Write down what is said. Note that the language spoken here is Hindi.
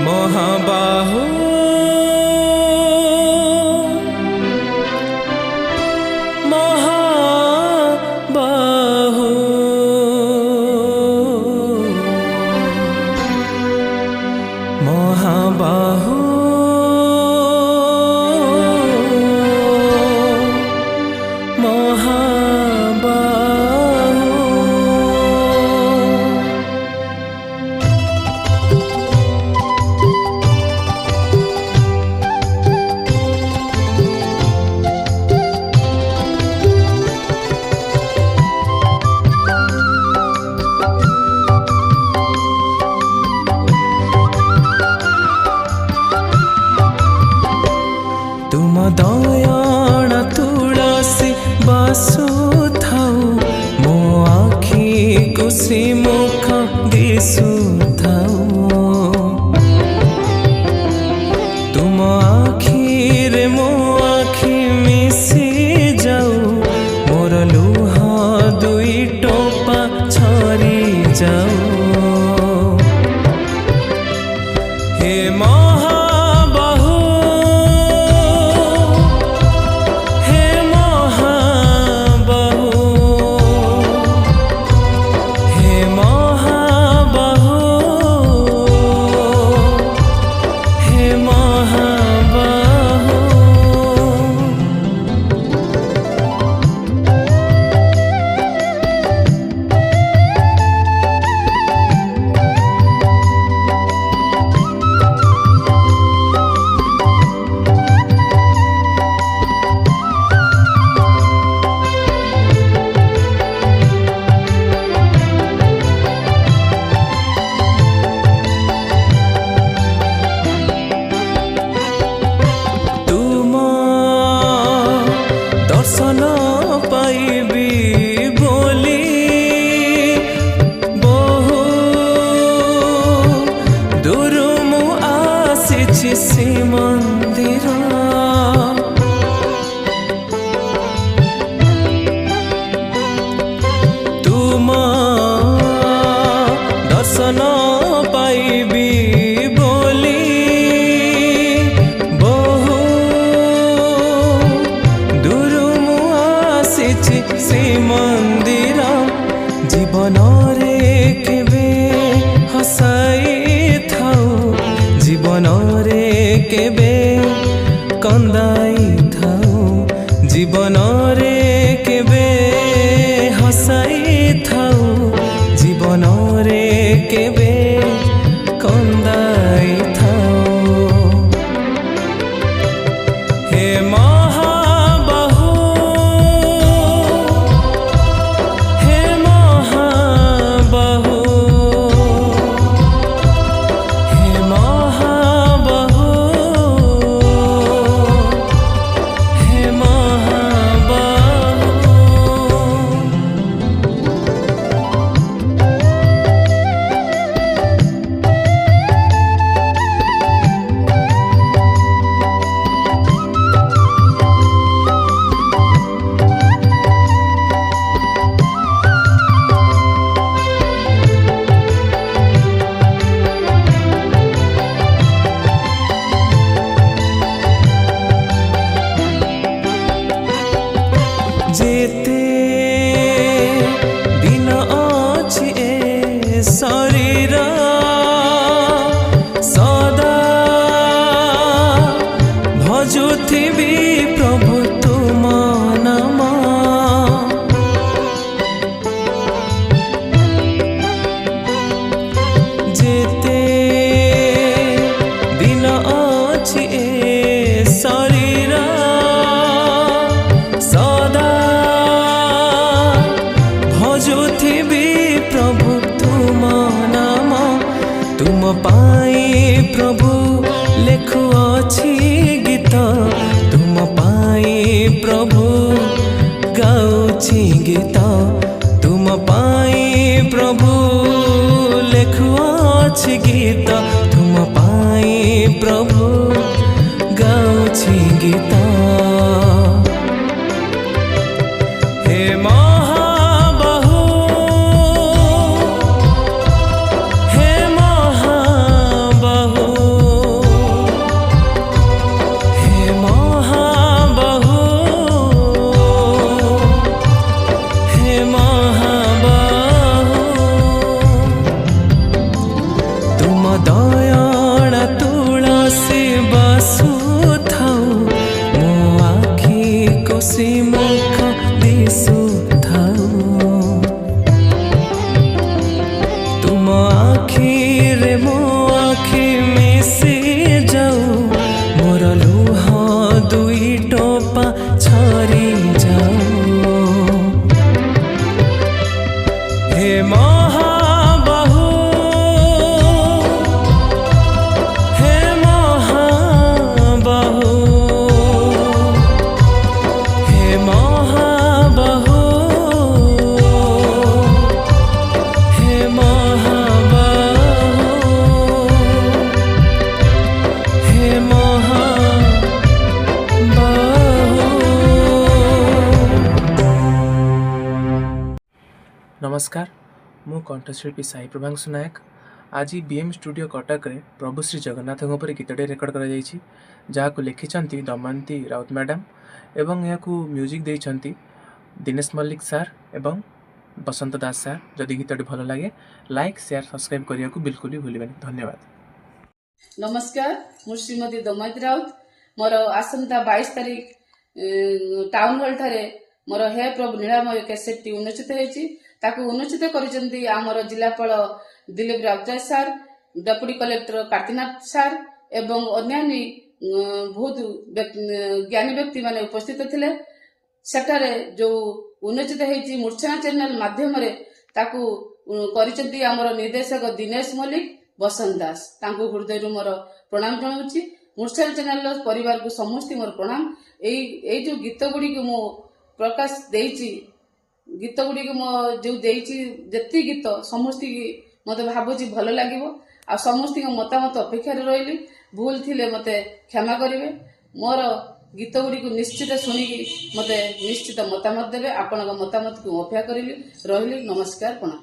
মহাবাহু মহাবাহু মহাবাহু तुम दयाण तुलसी बासु थाउ मो आखि कुसी मुख दिसु थाउ तुम आखि रे मो आखि मिसी जाऊ मोर लुह दुई टोपा छरी जाऊ हे महाबाहु हे महाबाहु हे महाबाहु हे महाबाहु दर्शन पाइबी बोली बहु दूर मु आसिछि श्री मंदिर तुम दर्शन पाइबी बोली बहु दूर श्री मंदिर जीवन रे केबे हसाई थाऊ जीवन रे केबे कंदाई थाऊ जीवन रे केबे हसाई थाऊ जीवन रे केबे कंदाई थाऊ हे महाबाहु हे महाबाहु हे महाबाहु हे महाबाहु जेते दिन अछि ए शरीर सदा भजुथिबी प्रभु तुम नाम जेते दिन अछि ए शरीर सदा भजुथिबी प्रभु तुम नाम तुम पाई प्रभु लेखुअछि गीत तुम पाई प्रभु गाउछि गीत तुम पाई प्रभु लेखुअछि गीत तुम पाई प्रभु गाउछि गीत हे महाबाहु हे महाबाहु नमस्कार मु कंठशिल्पी साई प्रभांशु नायक आज बीएम स्टूडियो कटक रे प्रभु श्री जगन्नाथ गीतटे रेकर्ड कर लिखिं दमयंती राउत मैडम एवं यहाँ म्यूजिक देइछंती दिनेश मल्लिक सार एवं बसंत दास सार। जदि गीतटी भल लगे लाइक शेयर सब्सक्राइब करने को बिल्कुल भी भूलिबेनी। धन्यवाद। नमस्कार मु श्रीमती दमयंती राउत मोर आसंता 22 तारीख टाउन हॉल ठारे मोर हे प्रभु नीलामय कैसेट उन्मोचित होती उन्मोचित कर आमर जिलापाल दिलीप राउतराय सार डेप्यूटी कलेक्टर कार्तिनाथ सार एवं अन्य बहुत ज्ञानी व्यक्ति माने उपस्थित थिले। सेठारे जो उन्मोचित होती मूर्छना चैनल माध्यम करिसेंती आमर निर्देशक दिनेश मल्लिक बसंत दास तांको हृदय मोर प्रणाम जनाउछि। मूर्छना चैनल परिवार को समस्त मोर प्रणाम। एई जो गीत गुडी को मो प्रकाश देइछि गीत गुडी को मो जो देइछि जति गीत समस्त मते भाबुछि भल लागिवो आ समस्त मतामत अपेक्षा रहिली भूल थिले मते क्षमा करिवे। मोर गीत गुडी को निश्चित सुनिकी मते निश्चित मतामत देबे। आपनक मतामत को अपेक्षा करिली रहिली। नमस्कार प्रणाम।